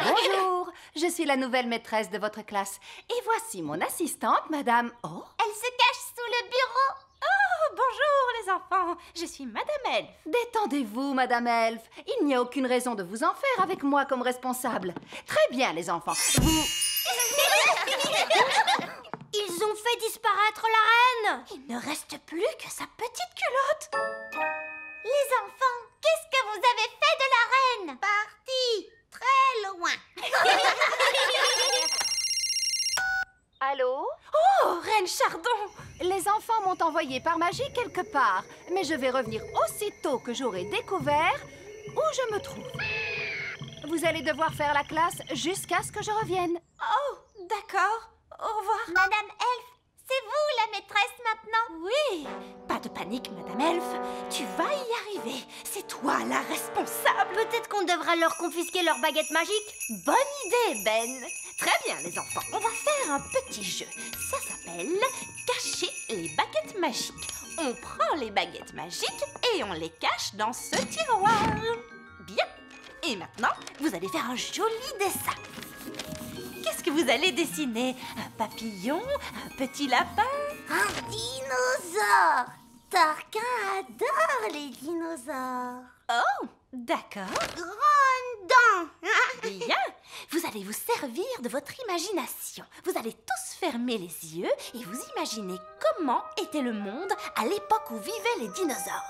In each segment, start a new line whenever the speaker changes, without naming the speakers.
Bonjour, je suis la nouvelle maîtresse de votre classe. Et voici mon assistante, Madame... Oh,
Elle se cache sous le bureau.
Oh, bonjour les enfants, je suis Madame Elf.
détendez-vous, Madame Elf. Il n'y a aucune raison de vous en faire avec moi comme responsable. Très bien, les enfants. Vous...
Ils ont fait disparaître la reine. Il ne reste plus que sa petite culotte. Les enfants, qu'est-ce que vous avez fait de la reine? Parti très loin.
Allô?
Oh, Reine Chardon.
Les enfants m'ont envoyé par magie quelque part, mais je vais revenir aussitôt que j'aurai découvert où je me trouve. Vous allez devoir faire la classe jusqu'à ce que je revienne.
Oh, d'accord. Au revoir.
Madame Elf, c'est vous la maîtresse maintenant?
Oui, pas de panique, Madame Elf. Tu vas y arriver. C'est toi la responsable.
Peut-être qu'on devra leur confisquer leur baguette magique.
Bonne idée, Ben. Très bien, les enfants. On va faire un petit jeu. Ça s'appelle cacher les baguettes magiques. On prend les baguettes magiques et on les cache dans ce tiroir. Bien. Et maintenant, vous allez faire un joli dessin. Qu'est-ce que vous allez dessiner? Un papillon? Un petit lapin?
Un dinosaure. Tarquin adore les dinosaures.
Oh, d'accord.
Grande dent.
Bien. Vous allez vous servir de votre imagination. Vous allez tous fermer les yeux et vous imaginer comment était le monde à l'époque où vivaient les dinosaures.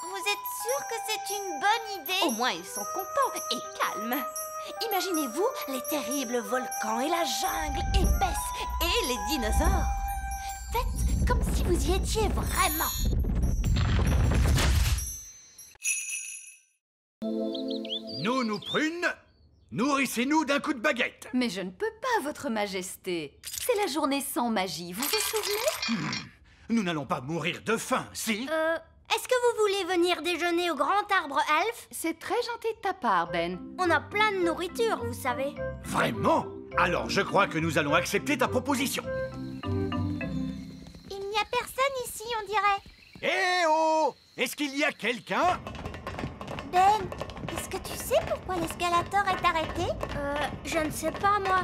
Vous êtes sûr que c'est une bonne idée?
Au moins, ils sont contents et calmes. Imaginez-vous les terribles volcans et la jungle épaisse et les dinosaures. Faites comme si vous y étiez vraiment.
Nous prunes, nourrissez-nous d'un coup de baguette.
Mais je ne peux pas, Votre Majesté. C'est la journée sans magie, vous vous souvenez?
Nous n'allons pas mourir de faim, si?
Est-ce que vous voulez venir déjeuner au grand arbre elfe?
C'est très gentil de ta part, Ben.
On a plein de nourriture, vous savez.
Vraiment? Alors je crois que nous allons accepter ta proposition.
Il n'y a personne ici, on dirait.
Eh oh! Est-ce qu'il y a quelqu'un?
Ben, est-ce que tu sais pourquoi l'escalator est arrêté? Je ne sais pas, moi.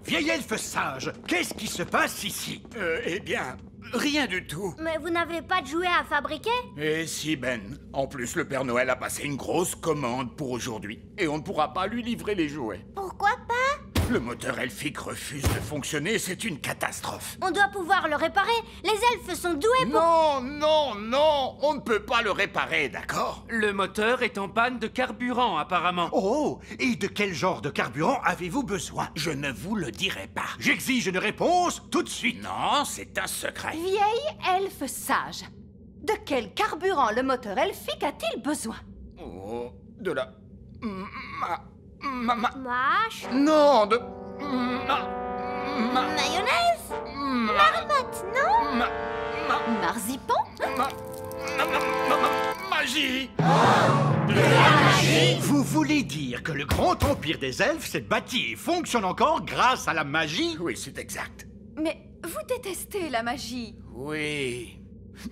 Vieil elfe sage, qu'est-ce qui se passe ici?
Eh bien, rien du tout.
Mais vous n'avez pas de jouets à fabriquer?
Et si, Ben. En plus, le Père Noël a passé une grosse commande pour aujourd'hui. Et on ne pourra pas lui livrer les jouets.
Pourquoi pas?
Le moteur elfique refuse de fonctionner, c'est une catastrophe.
On doit pouvoir le réparer. Les elfes sont doués pour...
Non, non, non, on ne peut pas le réparer, d'accord?
Le moteur est en panne de carburant, apparemment.
Oh! Et de quel genre de carburant avez-vous besoin?
Je ne vous le dirai pas.
J'exige une réponse tout de suite.
Non, c'est un secret.
Vieille elfe sage. De quel carburant le moteur elfique a-t-il besoin?
Oh, de la...
Mâche.
Non, de...
Mayonnaise. Marmotte, non?
Marzipan?
Magie.
Vous voulez dire que le grand empire des elfes s'est bâti et fonctionne encore grâce à la magie?
Oui, c'est exact.
Mais vous détestez la magie.
Oui.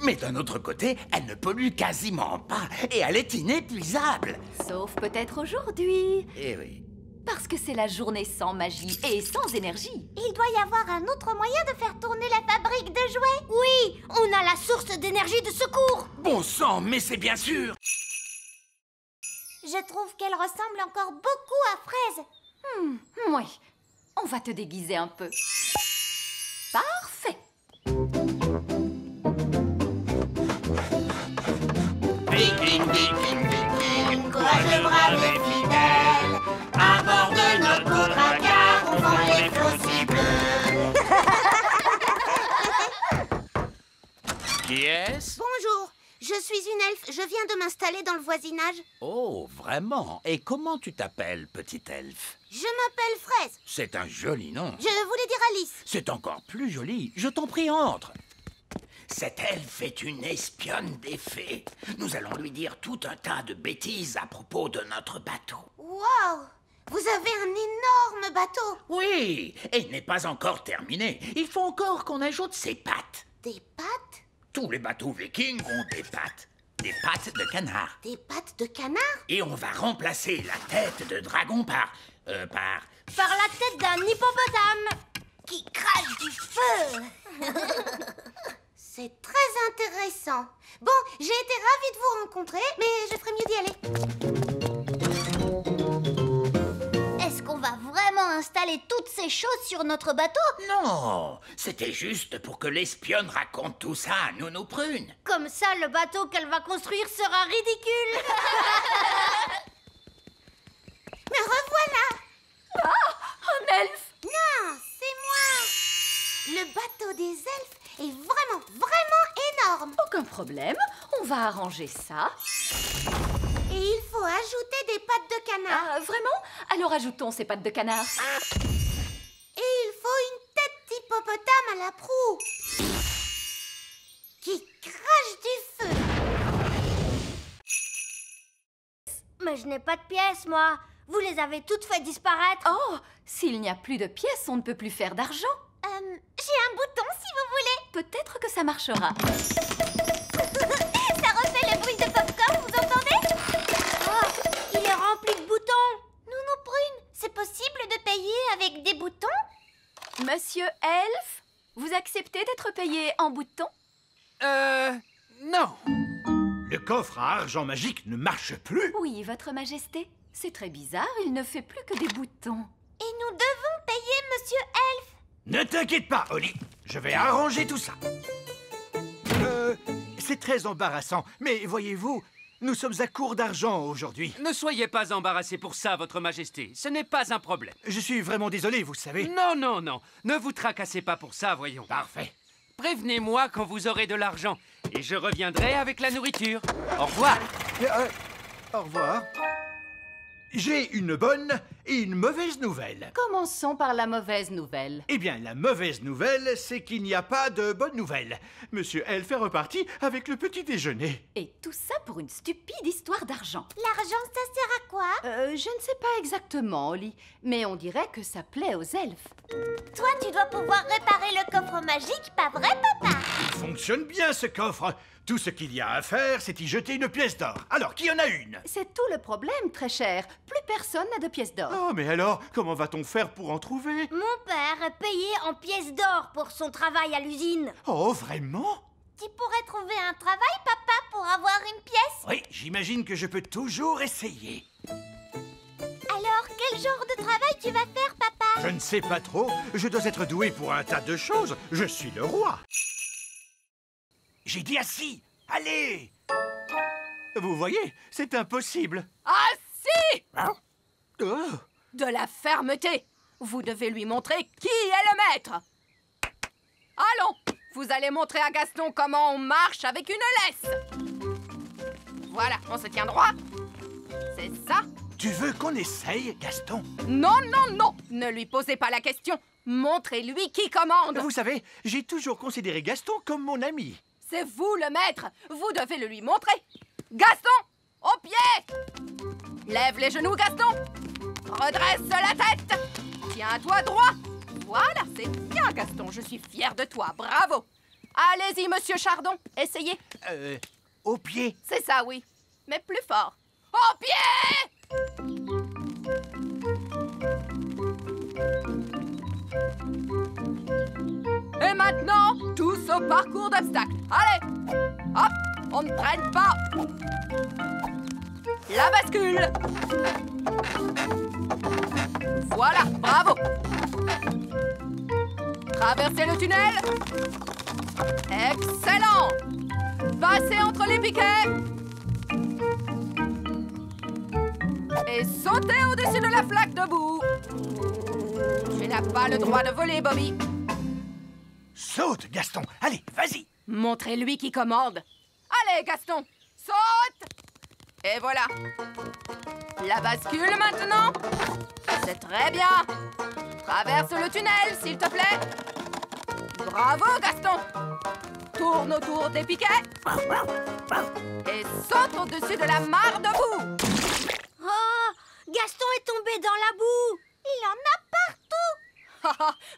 Mais d'un autre côté, elle ne pollue quasiment pas et elle est inépuisable.
Sauf peut-être aujourd'hui.
Eh oui.
Parce que c'est la journée sans magie et sans énergie.
Il doit y avoir un autre moyen de faire tourner la fabrique de jouets. Oui, on a la source d'énergie de secours.
Bon sang, mais c'est bien sûr.
Je trouve qu'elle ressemble encore beaucoup à Fraise.
Oui, on va te déguiser un peu. Parfait.
Courage brave et fidèle, à bord de notre beau dracard, on vend les flots si bleus.
Qui est-ce?
Bonjour, je suis une elfe, je viens de m'installer dans le voisinage.
Oh, vraiment? Et comment tu t'appelles, petite elfe?
Je m'appelle Fraise,
C'est un joli nom.
je voulais dire Alice.
C'est encore plus joli. Je t'en prie, entre. Cette elfe est une espionne des fées. Nous allons lui dire tout un tas de bêtises à propos de notre bateau.
Wow, vous avez un énorme bateau.
Oui, et il n'est pas encore terminé. Il faut encore qu'on ajoute ses pattes.
Des pattes?
Tous les bateaux vikings ont des pattes. des pattes de canard.
Des pattes de canard?
Et on va remplacer la tête de dragon par
Par la tête d'un hippopotame qui crache du feu. C'est très intéressant. Bon, j'ai été ravie de vous rencontrer, mais je ferais mieux d'y aller. Est-ce qu'on va vraiment installer toutes ces choses sur notre bateau?
Non, c'était juste pour que l'espionne raconte tout ça à Nounou Prune.
Comme ça, le bateau qu'elle va construire sera ridicule. Me revoilà.
Un elfe!
Non, c'est moi. Le bateau des elfes est vraiment énorme.
Aucun problème, on va arranger ça.
Et il faut ajouter des pattes de canard.
Ah, vraiment? Alors ajoutons ces pattes de canard.
Et il faut une tête d'hippopotame à la proue qui crache du feu. Mais je n'ai pas de pièces, moi. Vous les avez toutes fait disparaître.
Oh, s'il n'y a plus de pièces, on ne peut plus faire d'argent.
J'ai un bouton si vous voulez.
Peut-être que ça marchera.
Ça refait le bruit de popcorn, vous entendez? Oh, il est rempli de boutons. Nounou Prune, c'est possible de payer avec des boutons?
Monsieur Elfe, vous acceptez d'être payé en boutons?
Non.
Le coffre à argent magique ne marche plus.
Oui, votre majesté. C'est très bizarre, il ne fait plus que des boutons.
Et nous devons payer Monsieur Elfe.
Ne t'inquiète pas, Holly. Je vais arranger tout ça. C'est très embarrassant, mais voyez-vous, nous sommes à court d'argent aujourd'hui.
Ne soyez pas embarrassé pour ça, votre majesté. Ce n'est pas un problème.
Je suis vraiment désolé, vous savez.
Non, non, non. Ne vous tracassez pas pour ça, voyons.
Parfait.
Prévenez-moi quand vous aurez de l'argent. Et je reviendrai avec la nourriture. Au revoir.
Au revoir. J'ai une bonne et une mauvaise nouvelle.
Commençons par la mauvaise nouvelle.
Eh bien, la mauvaise nouvelle, c'est qu'il n'y a pas de bonne nouvelle. Monsieur Elfe est reparti avec le petit déjeuner.
Et tout ça pour une stupide histoire d'argent.
L'argent, ça sert à quoi?
Je ne sais pas exactement, Holly, mais on dirait que ça plaît aux elfes.
Toi, tu dois pouvoir réparer le coffre magique, pas vrai, papa?
Il fonctionne bien, ce coffre. Tout ce qu'il y a à faire, c'est y jeter une pièce d'or. Alors, qui en a une?
C'est tout le problème, très cher. Plus personne n'a de pièces d'or.
Oh, mais alors, comment va-t-on faire pour en trouver?
Mon père est payé en pièces d'or pour son travail à l'usine.
Oh, vraiment?
Tu pourrais trouver un travail, papa, pour avoir une pièce?
Oui, j'imagine que je peux toujours essayer.
Alors, quel genre de travail tu vas faire, papa?
Je ne sais pas trop. Je dois être doué pour un tas de choses. Je suis le roi. J'ai dit assis. Allez! Vous voyez, c'est impossible.
Ah si!
Oh.
De la fermeté! Vous devez lui montrer qui est le maître! Allons! Vous allez montrer à Gaston comment on marche avec une laisse! Voilà, on se tient droit. C'est ça?
Tu veux qu'on essaye, Gaston?
Non, non, non! Ne lui posez pas la question! Montrez-lui qui commande!
Vous savez, j'ai toujours considéré Gaston comme mon ami.
C'est vous le maître! Vous devez le lui montrer! Gaston! Au pied! Lève les genoux, Gaston! Redresse la tête! Tiens-toi droit! Voilà, c'est bien, Gaston. Je suis fière de toi. Bravo! Allez-y, monsieur Chardon. Essayez.
Au pied.
C'est ça, oui. Mais plus fort. Au pied! Et maintenant, tous au parcours d'obstacles. Allez! Hop! On ne traîne pas! La bascule! Voilà, bravo! Traversez le tunnel! Excellent! Passez entre les piquets! Et sautez au-dessus de la flaque debout! Tu n'as pas le droit de voler, Bobby!
Saute, Gaston. Allez, vas-y.
Montrez-lui qui commande. Allez, Gaston, saute! Et voilà. La bascule maintenant. C'est très bien. Traverse le tunnel, s'il te plaît. Bravo, Gaston. Tourne autour des piquets. Et saute au-dessus de la mare debout.
Oh, Gaston est tombé dans la boue. Il en a partout.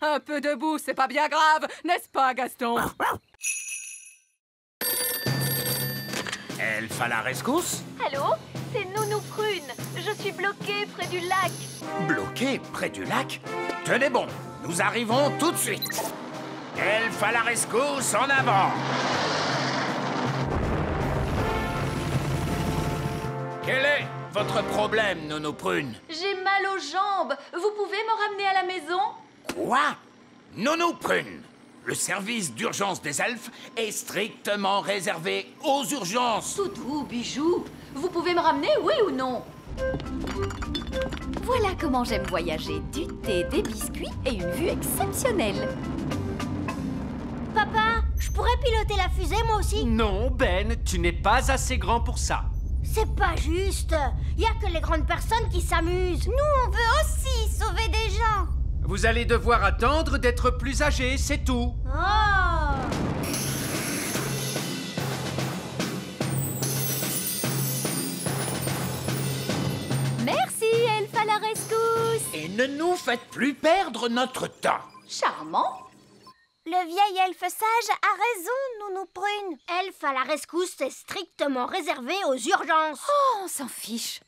Un peu de boue, c'est pas bien grave, n'est-ce pas, Gaston?
Elfe à la rescousse?
Allô? C'est Nounou Prune. Je suis bloquée près du lac.
Bloqué près du lac? Tenez bon, nous arrivons tout de suite. Elfe à la rescousse, en avant! Quel est votre problème, Nounou Prune?
J'ai mal aux jambes. Vous pouvez me ramener à la maison?
Quoi? Nounou Prune, le service d'urgence des elfes est strictement réservé aux urgences.
Toutou, bijou, vous pouvez me ramener, oui ou non?
Voilà comment j'aime voyager. Du thé, des biscuits et une vue exceptionnelle.
Papa, je pourrais piloter la fusée moi aussi?
Non, Ben, tu n'es pas assez grand pour ça.
C'est pas juste. Y a que les grandes personnes qui s'amusent. Nous, on veut aussi sauver des gens.
Vous allez devoir attendre d'être plus âgé, c'est tout.
Oh!
Merci, Elfe à la rescousse.
Et ne nous faites plus perdre notre temps.
Charmant.
Le vieil elfe sage a raison, Nounou Prune. Elfe à la rescousse est strictement réservé aux urgences.
Oh, on s'en fiche.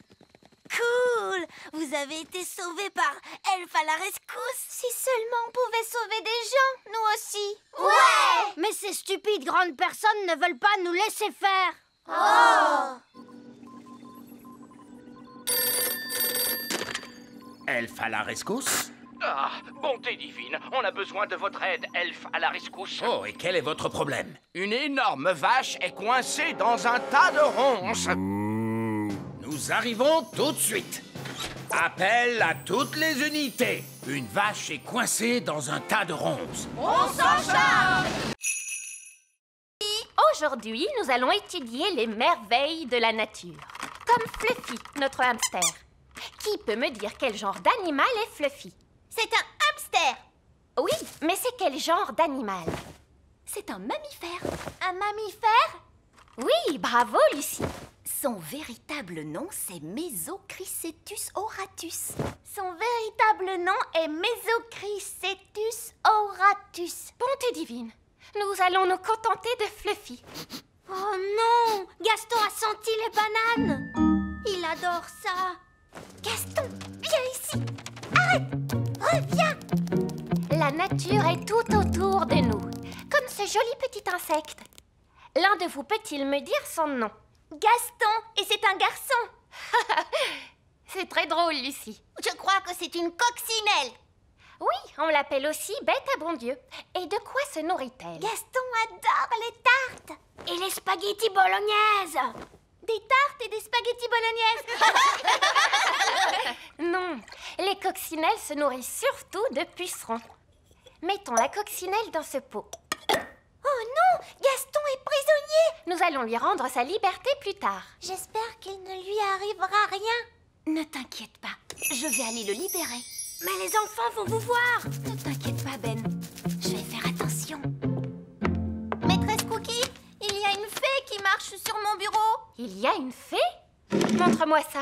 Cool! Vous avez été sauvés par Elfe à la rescousse. Si seulement on pouvait sauver des gens, nous aussi. Ouais! Mais ces stupides grandes personnes ne veulent pas nous laisser faire. Oh!
Elfe à la rescousse?
Ah, bonté divine, on a besoin de votre aide, elfe à la rescousse.
Oh, et quel est votre problème?
Une énorme vache est coincée dans un tas de ronces.
Nous arrivons tout de suite. Appel à toutes les unités. Une vache est coincée dans un tas de ronces.
On s'en charge.
Aujourd'hui, nous allons étudier les merveilles de la nature. Comme Fluffy, notre hamster. Qui peut me dire quel genre d'animal est Fluffy?
C'est un hamster.
Oui, mais c'est quel genre d'animal?
C'est un mammifère.
Un mammifère?
Oui, bravo, Lucie.
Son véritable nom, c'est Mesochrysetus auratus.
Son véritable nom est Mesochrysetus auratus.
Bonté divine, nous allons nous contenter de Fluffy.
Oh non! Gaston a senti les bananes. Il adore ça. Gaston, viens ici. Arrête! Reviens!
La nature est tout autour de nous, comme ce joli petit insecte. L'un de vous peut-il me dire son nom?
Gaston, et c'est un garçon.
C'est très drôle, Lucie.
Je crois que c'est une coccinelle.
Oui, on l'appelle aussi bête à bon Dieu. Et de quoi se nourrit-elle?
Gaston adore les tartes. Et les spaghettis bolognaises. Des tartes et des spaghettis bolognaises.
Non, les coccinelles se nourrissent surtout de pucerons. Mettons la coccinelle dans ce pot.
Oh non, Gaston est prisonnier.
Nous allons lui rendre sa liberté plus tard.
J'espère qu'il ne lui arrivera rien.
Ne t'inquiète pas, je vais aller le libérer.
Mais les enfants vont vous voir.
Ne t'inquiète pas, Ben. Je vais faire attention.
Maîtresse Cookie, il y a une fée qui marche sur mon bureau.
Il y a une fée? Montre-moi ça.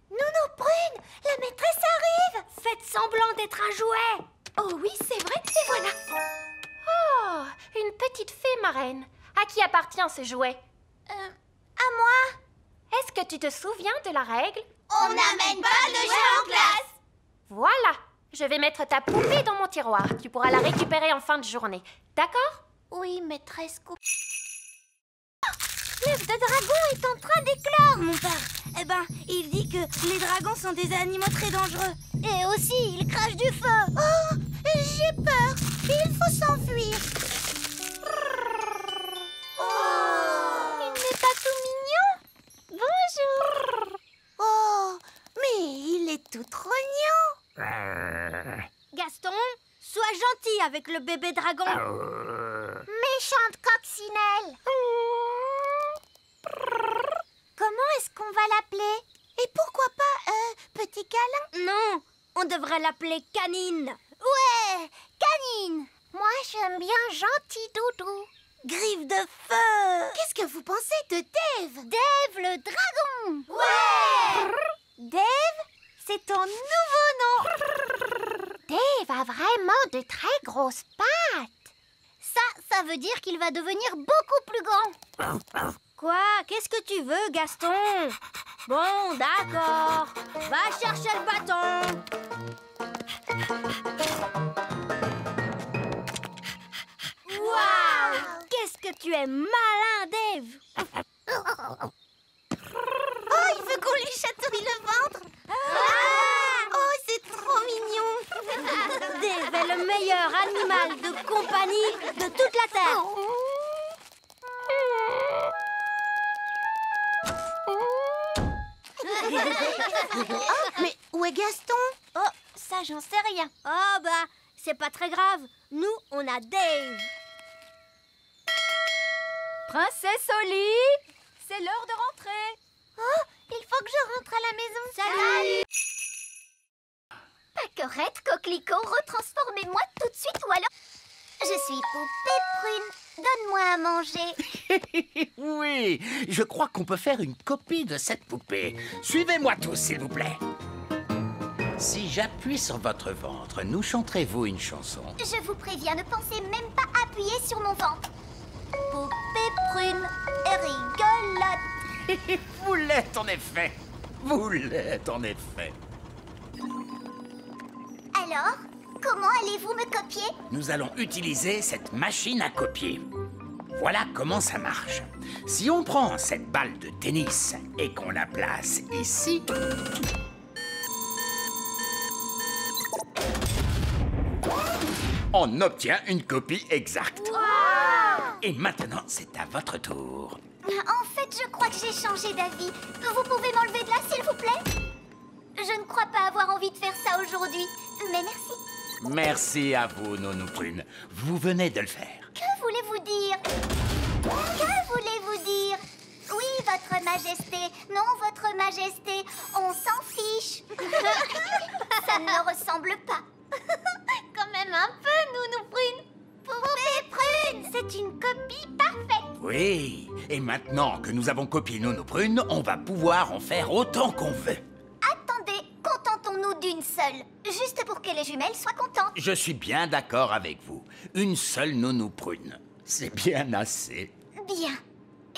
Nounou Prune, la maîtresse arrive. Faites semblant d'être un jouet.
Oh oui, c'est vrai, et voilà.
Oh, une petite fée marraine. À qui appartient ce jouet?
À moi.
Est-ce que tu te souviens de la règle?
On n'amène pas de jeux en classe.
Voilà, je vais mettre ta poupée dans mon tiroir. Tu pourras la récupérer en fin de journée. D'accord?
Oui, maîtresse Cookie. L'œuf de dragon est en train d'éclore, mon père. Eh ben, il dit que les dragons sont des animaux très dangereux. Et aussi, ils crachent du feu. Oh, j'ai peur. Il faut s'enfuir. Oh, il n'est pas tout mignon. Bonjour. Oh, mais il est tout trognon. Gaston, sois gentil avec le bébé dragon. Méchante coccinelle. Comment est-ce qu'on va l'appeler? Et pourquoi pas petit câlin? Non, on devrait l'appeler Canine. Ouais, Canine. Moi, j'aime bien Gentil Doudou. Griffe de feu. Qu'est-ce que vous pensez de Dave? Dave le dragon. Ouais. Dave, c'est ton nouveau nom.
Dave a vraiment de très grosses pattes.
Ça veut dire qu'il va devenir beaucoup plus grand. Quoi? Qu'est-ce que tu veux, Gaston? Bon, d'accord. Va chercher le bâton. Waouh! Qu'est-ce que tu es malin, Dave!
Oh, il veut qu'on lui chatouille le ventre. Oh, c'est trop mignon.
Dave est le meilleur animal de compagnie de toute la Terre.
Mais où est Gaston? Oh, ça, j'en sais rien.
Oh bah, c'est pas très grave. Nous, on a Dave.
Princesse Oli, c'est l'heure de rentrer.
Oh, il faut que je rentre à la maison. Salut.
Pâquerette, coquelicot, retransformez-moi tout de suite ou alors... Je suis Poupée Prune, donne-moi à manger.
Oui, je crois qu'on peut faire une copie de cette poupée. Suivez-moi tous, s'il vous plaît. Si j'appuie sur votre ventre, nous chanterez-vous une chanson?
Je vous préviens, ne pensez même pas appuyer sur mon ventre. Poupée Prune rigolote.
Vous l'êtes en effet. Vous l'êtes en effet.
Alors, comment allez-vous me copier?
Nous allons utiliser cette machine à copier. Voilà comment ça marche. Si on prend cette balle de tennis et qu'on la place ici... on obtient une copie exacte. Et maintenant, c'est à votre tour.
En fait, je crois que j'ai changé d'avis. Vous pouvez m'enlever de là, s'il vous plaît? Je ne crois pas avoir envie de faire ça aujourd'hui, mais merci.
Merci à vous, Nounou Prune. Vous venez de le faire.
Que voulez-vous dire? Que voulez-vous dire? Oui, votre majesté. Non, votre majesté. On s'en fiche. Ça ne me ressemble pas. Quand même un peu, Nounou Prune. Poupée Prune, c'est une copie parfaite.
Oui, et maintenant que nous avons copié Nounou Prune, on va pouvoir en faire autant qu'on veut.
Attendez, contentons-nous d'une seule. Juste pour que les jumelles soient contentes.
Je suis bien d'accord avec vous. Une seule Nounou Prune. C'est bien assez.
Bien.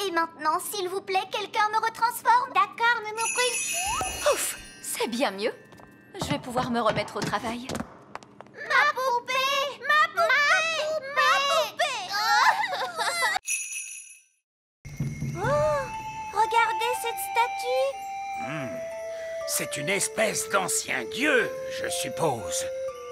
Et maintenant, s'il vous plaît, quelqu'un me retransforme. D'accord, Nounou Prune?
Ouf, c'est bien mieux. Je vais pouvoir me remettre au travail.
Ma poupée! Ma poupée! Ma poupée!
Oh, regardez cette statue.
C'est une espèce d'ancien dieu, je suppose.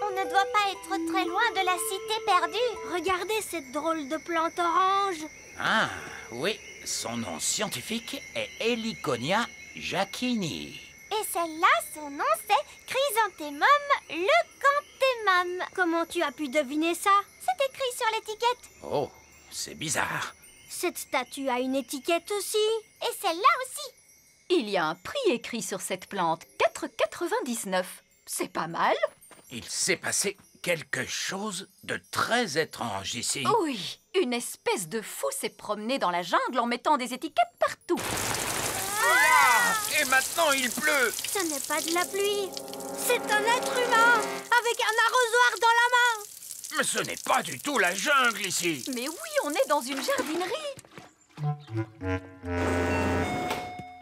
On ne doit pas être très loin de la cité perdue. Regardez cette drôle de plante orange.
Ah, oui, son nom scientifique est Heliconia jacquini.
Et celle-là, son nom c'est Chrysanthemum leucanthemum. Comment tu as pu deviner ça? C'est écrit sur l'étiquette.
Oh, c'est bizarre.
Cette statue a une étiquette aussi.
Et celle-là aussi.
Il y a un prix écrit sur cette plante, 4,99. C'est pas mal.
Il s'est passé quelque chose de très étrange ici.
Oui, une espèce de fou s'est promené dans la jungle en mettant des étiquettes partout.
Et maintenant il pleut.
Ce n'est pas de la pluie. C'est un être humain avec un arrosoir dans la main.
Mais ce n'est pas du tout la jungle ici.
Mais oui, on est dans une jardinerie.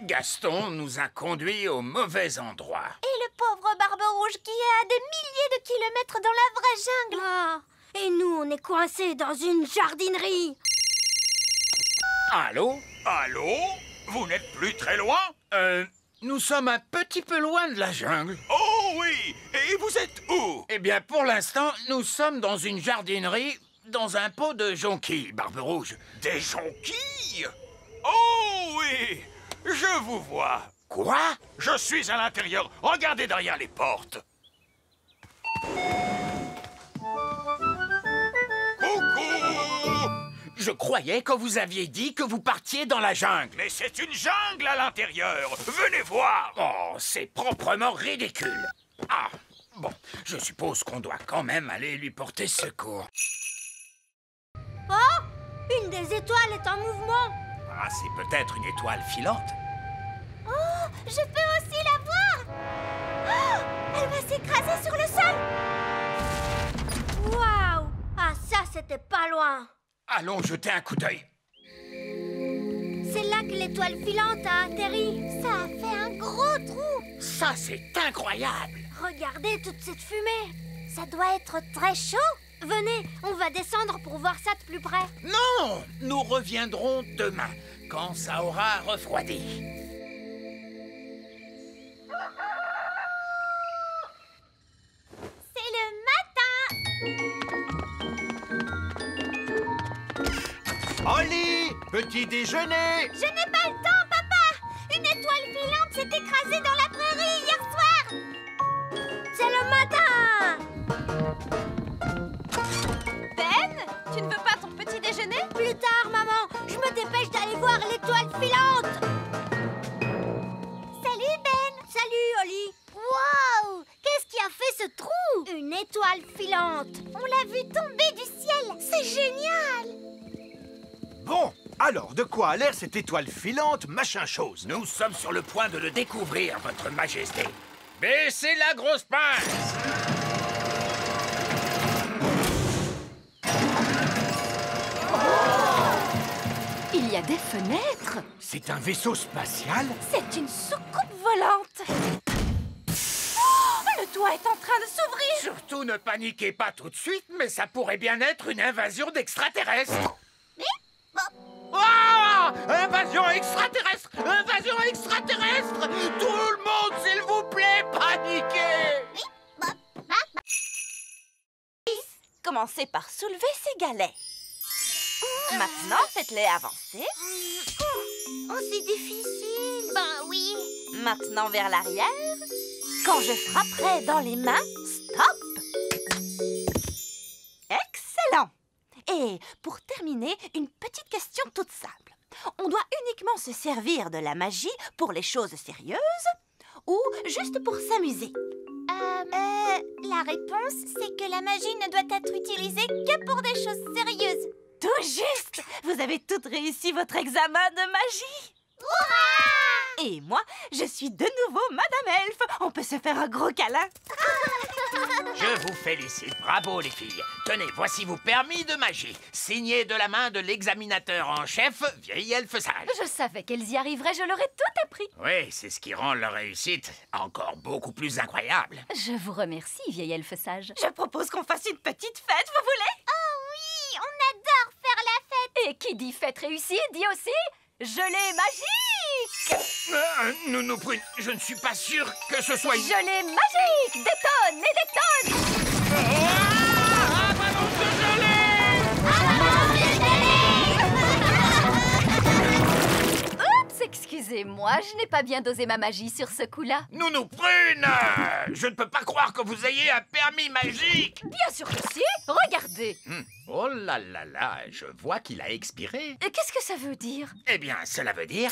Gaston nous a conduits au mauvais endroit.
Et le pauvre Barbe Rouge qui est à des milliers de kilomètres dans la vraie jungle. Ah, et nous, on est coincés dans une jardinerie.
Allô?
Allô? Vous n'êtes plus très loin?
Nous sommes un petit peu loin de la jungle.
Oh oui! Et vous êtes où?
Eh bien, pour l'instant, nous sommes dans une jardinerie, dans un pot de jonquilles, Barbe Rouge.
Des jonquilles? Oh oui! Je vous vois.
Quoi?
Je suis à l'intérieur. Regardez derrière les portes. Coucou!
Je croyais que vous aviez dit que vous partiez dans la jungle.
Mais c'est une jungle à l'intérieur. Venez voir.
Oh, c'est proprement ridicule. Ah, bon, je suppose qu'on doit quand même aller lui porter secours.
Oh, une des étoiles est en mouvement.
Ah, c'est peut-être une étoile filante.
Oh, je peux aussi la voir. Oh, elle va s'écraser sur le sol. Waouh! Ah, ça, c'était pas loin.
Allons jeter un coup d'œil.
C'est là l'étoile filante a atterri. Ça a fait un gros trou.
Ça, c'est incroyable!
Regardez toute cette fumée. Ça doit être très chaud. Venez, on va descendre pour voir ça de plus près.
Non! Nous reviendrons demain, quand ça aura refroidi.
C'est le matin.
Holly, petit déjeuner.
Je n'ai pas le temps, papa. Une étoile filante s'est écrasée dans la prairie hier soir. C'est le matin.
Ben, tu ne veux pas ton petit déjeuner?
Plus tard, maman. Je me dépêche d'aller voir l'étoile filante. Salut, Ben. Salut, Holly. Waouh! Qu'est-ce qui a fait ce trou? Une étoile filante. On l'a vue tomber du ciel. C'est génial.
Bon, alors de quoi a l'air cette étoile filante, machin chose?
Nous sommes sur le point de le découvrir, votre majesté. Baissez la grosse pince!
Il y a des fenêtres.
C'est un vaisseau spatial?
C'est une soucoupe volante. Oh, le toit est en train de s'ouvrir.
Surtout ne paniquez pas tout de suite, mais ça pourrait bien être une invasion d'extraterrestres. Ah! Invasion extraterrestre! Invasion extraterrestre! Tout le monde, s'il vous plaît, paniquez!
Commencez par soulever ces galets. Maintenant, faites-les avancer.
Oh, c'est difficile. Ben oui.
Maintenant vers l'arrière. Quand je frapperai dans les mains, stop! Excellent! Et pour terminer, une petite question toute simple. On doit uniquement se servir de la magie pour les choses sérieuses ou juste pour s'amuser?
La réponse, c'est que la magie ne doit être utilisée que pour des choses sérieuses.
Tout juste! Vous avez toutes réussi votre examen de magie!
Hurrah!
Et moi, je suis de nouveau Madame Elfe. On peut se faire un gros câlin.
Je vous félicite. Bravo, les filles. Tenez, voici vos permis de magie. Signés de la main de l'examinateur en chef, vieille elfe sage.
Je savais qu'elles y arriveraient, je leur ai tout appris.
Oui, c'est ce qui rend leur réussite encore beaucoup plus incroyable.
Je vous remercie, vieille elfe sage.
Je propose qu'on fasse une petite fête, vous voulez?
Oh oui, on adore faire la fête.
Et qui dit fête réussie, dit aussi gelée magique.
Nounou Prune, je ne suis pas sûr que ce soit...
Gelée magique, détonne et détonne.
Ah, ballon de gelée!
Oups, excusez-moi, je n'ai pas bien dosé ma magie sur ce coup-là.
Nounou Prune, je ne peux pas croire que vous ayez un permis magique.
Bien sûr que si, regardez.
Oh là là là, je vois qu'il a expiré.
Qu'est-ce que ça veut dire?
Eh bien, cela veut dire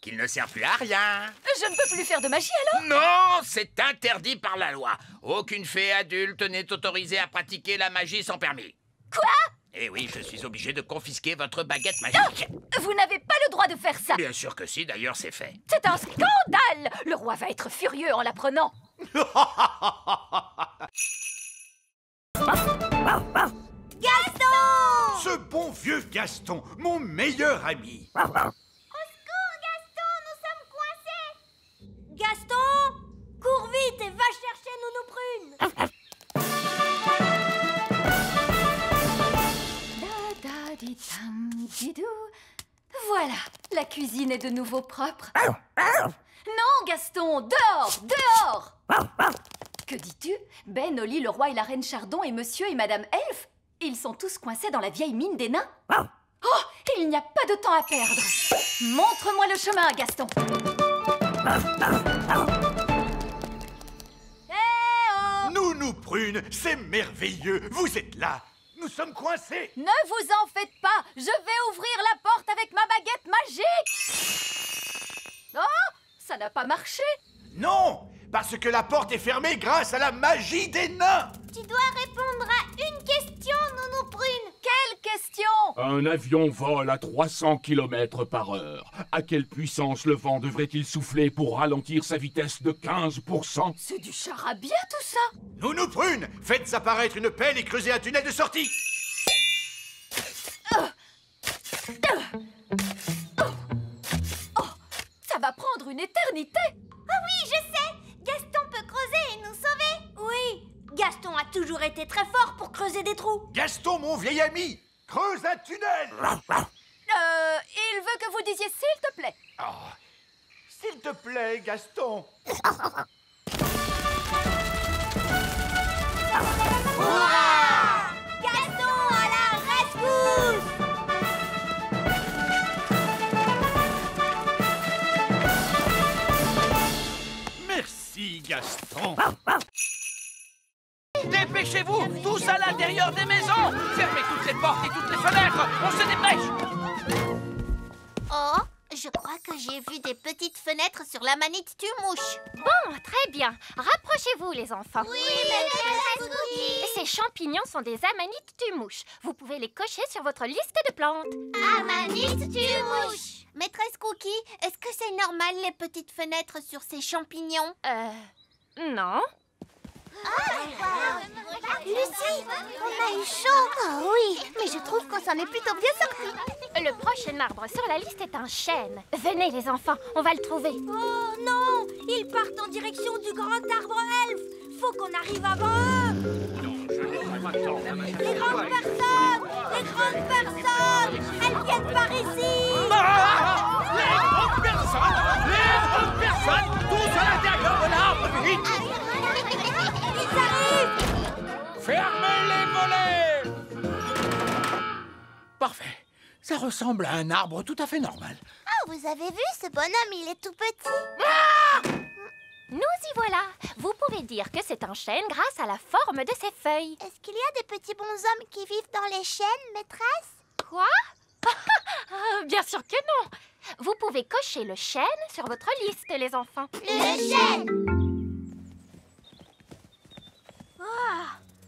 qu'il ne sert plus à rien.
Je ne peux plus faire de magie alors?
Non, c'est interdit par la loi. Aucune fée adulte n'est autorisée à pratiquer la magie sans permis.
Quoi?
Eh oui, je suis obligé de confisquer votre baguette magique.
Vous n'avez pas le droit de faire ça.
Bien sûr que si, d'ailleurs c'est fait.
C'est un scandale. Le roi va être furieux en l'apprenant.
Gaston!
Ce bon vieux Gaston, mon meilleur ami.
Au secours, Gaston, nous sommes coincés. Gaston, cours vite et va chercher Nounou Prune.
Voilà, la cuisine est de nouveau propre. Non, Gaston, dehors, dehors. Que dis-tu? Ben, Holly, le roi et la reine Chardon et monsieur et madame Elfe, ils sont tous coincés dans la vieille mine des nains. Oh, il n'y a pas de temps à perdre. Montre-moi le chemin, Gaston.
Nounou Prune, c'est merveilleux. Vous êtes là. Nous sommes coincés.
Ne vous en faites pas, je vais ouvrir la porte avec ma baguette magique. Oh, ça n'a pas marché.
Non, parce que la porte est fermée grâce à la magie des nains.
Tu dois répondre à une question, Nounou Prune.
Quelle question?
Un avion vole à 300 km/h. À quelle puissance le vent devrait-il souffler pour ralentir sa vitesse de 15%?
C'est du charabia tout ça.
Nounou Prune, faites apparaître une pelle et creusez un tunnel de sortie.
opportunité. Ah oui, je sais. Gaston peut creuser et nous sauver. Oui, Gaston a toujours été très fort pour creuser des trous.
Gaston, mon vieil ami, creuse un tunnel.
Il veut que vous disiez s'il te plaît.
Oh, s'il te plaît, Gaston.
Hurrah! Gaston à la rescousse!
Merci, Gaston.
Dépêchez-vous, tous à l'intérieur des maisons. Fermez toutes les portes et toutes les fenêtres. On se dépêche.
Oh, je crois que j'ai vu des petites fenêtres sur la manite tue-mouche.
Bon, très bien. Rapprochez-vous, les enfants.
Oui, maîtresse Cookie.
Ces champignons sont des amanites tue-mouches. Vous pouvez les cocher sur votre liste de plantes.
Amanite tue-mouche. Maîtresse Cookie, est-ce que c'est normal les petites fenêtres sur ces champignons?
Non.
Lucie, on a eu chaud. Oh oui, mais je trouve qu'on s'en est plutôt bien sorti.
Le prochain arbre sur la liste est un chêne. Venez, les enfants, on va le trouver.
Oh non! Ils partent en direction du grand arbre elfe. Faut qu'on arrive avant eux. Les grandes personnes! Les grandes personnes! Elles viennent par ici!
Les grandes personnes, tous à l'intérieur de l'arbre, vite.
Ils arrivent!
Fermez les volets! Parfait. Ça ressemble à un arbre tout à fait normal.
Ah, vous avez vu, ce bonhomme, il est tout petit.
Nous y voilà. Vous pouvez dire que c'est un chêne grâce à la forme de ses feuilles.
Est-ce qu'il y a des petits bonshommes qui vivent dans les chênes, maîtresse?
Quoi? Bien sûr que non. Vous pouvez cocher le chêne sur votre liste, les enfants.
Le chêne!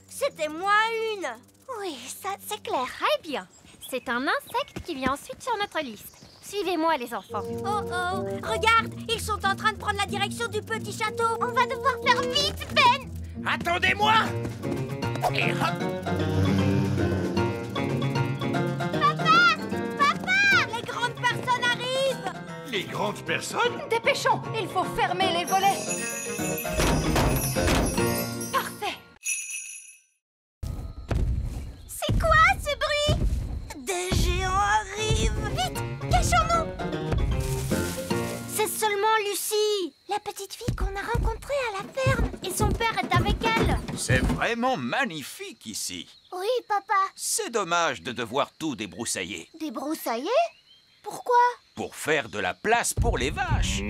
C'était moins une.
Oui, ça, c'est clair.
Très bien. C'est un insecte qui vient ensuite sur notre liste. Suivez-moi, les enfants.
Oh oh, regarde, ils sont en train de prendre la direction du petit château.
On va devoir faire vite, Ben!
Attendez-moi! Et hop!
Papa, les grandes personnes arrivent.
Les grandes personnes?
Dépêchons, il faut fermer les volets. Parfait.
C'est quoi ce bruit? Des géants arrivent. Vite, cachons-nous. C'est seulement Lucie,
La petite fille qu'on a rencontrée à la ferme.
et son père est avec elle.
C'est vraiment magnifique ici.
Oui, papa.
C'est dommage de devoir tout débroussailler.
Débroussailler? Pourquoi?
Pour faire de la place pour les vaches.
Des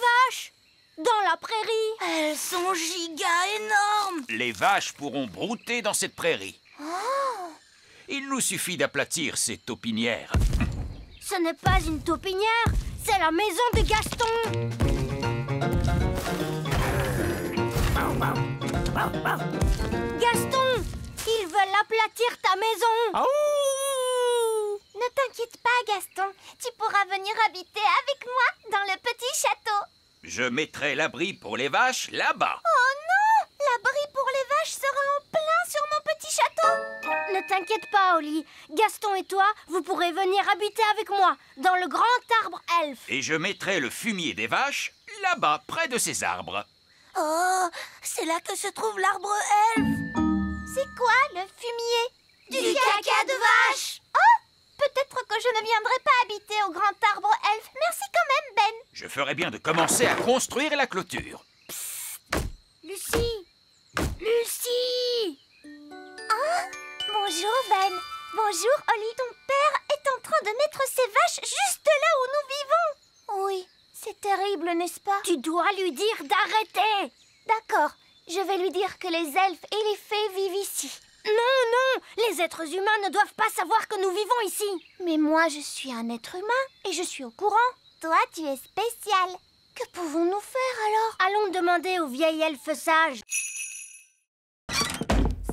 vaches dans la prairie. Elles sont giga énormes.
Les vaches pourront brouter dans cette prairie. Il nous suffit d'aplatir ces taupinières.
Ce n'est pas une taupinière, c'est la maison de Gaston. Gaston, ils veulent aplatir ta maison.
Ne t'inquiète pas, Gaston. Tu pourras venir habiter avec moi dans le petit château.
Je mettrai l'abri pour les vaches là-bas.
Oh non! L'abri pour les vaches sera en plein sur mon petit château.
Ne t'inquiète pas, Oli. Gaston et toi, vous pourrez venir habiter avec moi dans le grand arbre elfe.
Et je mettrai le fumier des vaches là-bas, près de ces arbres.
Oh, c'est là que se trouve l'arbre elfe.
C'est quoi le fumier?
Du caca de vache.
Oh! Peut-être que je ne viendrai pas habiter au grand arbre elfe. Merci quand même, Ben.
Je ferai bien de commencer à construire la clôture.
Lucie! Lucie!
Bonjour, Ben. Bonjour, Oli. Ton père est en train de mettre ses vaches juste là où nous vivons. Oui, c'est terrible, n'est-ce pas?
Tu dois lui dire d'arrêter.
D'accord, je vais lui dire que les elfes et les fées vivent ici.
Non, non, les êtres humains ne doivent pas savoir que nous vivons ici.
Mais moi, je suis un être humain et je suis au courant. Toi, tu es spécial. Que pouvons-nous faire alors?
Allons demander au vieil elfe sage.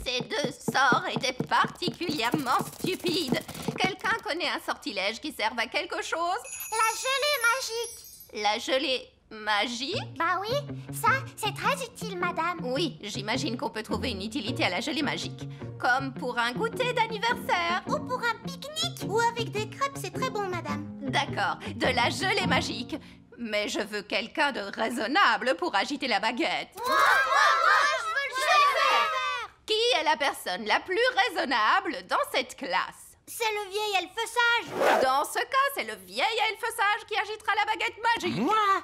Ces deux sorts étaient particulièrement stupides. Quelqu'un connaît un sortilège qui serve à quelque chose?
La gelée magique.
La gelée magique?
Bah oui, ça, c'est très utile, madame.
Oui, j'imagine qu'on peut trouver une utilité à la gelée magique. Comme pour un goûter d'anniversaire.
Ou pour un pique-nique. Ou avec des crêpes, c'est très bon, madame.
D'accord, de la gelée magique. Mais je veux quelqu'un de raisonnable pour agiter la baguette.
Je veux le faire.
Qui est la personne la plus raisonnable dans cette classe?
C'est le vieil elfe sage.
Dans ce cas, c'est le vieil elfe sage qui agitera la baguette magique.
Moi?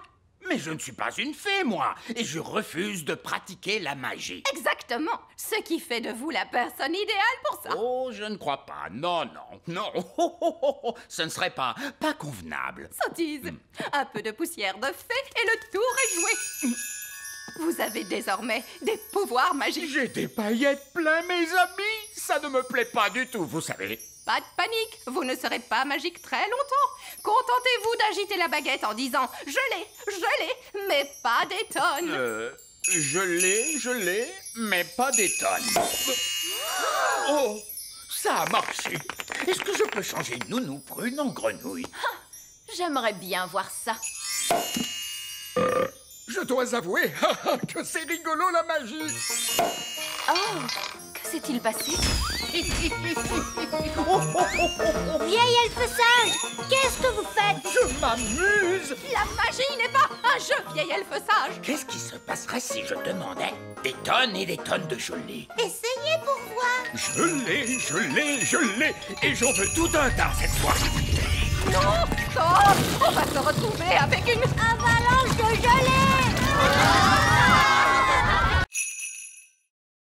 Mais je ne suis pas une fée, moi, et je refuse de pratiquer la magie.
Exactement, ce qui fait de vous la personne idéale pour ça.
Oh, je ne crois pas. Non, non, non. Ce ne serait pas convenable.
Sottise, un peu de poussière de fée et le tour est joué. Vous avez désormais des pouvoirs magiques.
J'ai des paillettes plein, mes amis. Ça ne me plaît pas du tout, vous savez.
Pas de panique, vous ne serez pas magique très longtemps. Contentez-vous d'agiter la baguette en disant « je l'ai », mais pas des tonnes.
Je l'ai, mais pas des tonnes. Oh, ça a marché. Est-ce que je peux changer Nounou Prune en grenouille?
J'aimerais bien voir ça.
Je dois avouer que c'est rigolo la magie.
Oh, que s'est-il passé?
Vieil elfe sage, qu'est-ce que vous faites?
Je m'amuse.
La magie n'est pas un jeu, vieil elfe sage.
Qu'est-ce qui se passerait si je demandais des tonnes et des tonnes de gelée?
Essayez pour voir.
Je l'ai, et j'en veux tout un tas cette fois.
Non, oh, on va se retrouver avec une
avalanche de gelée.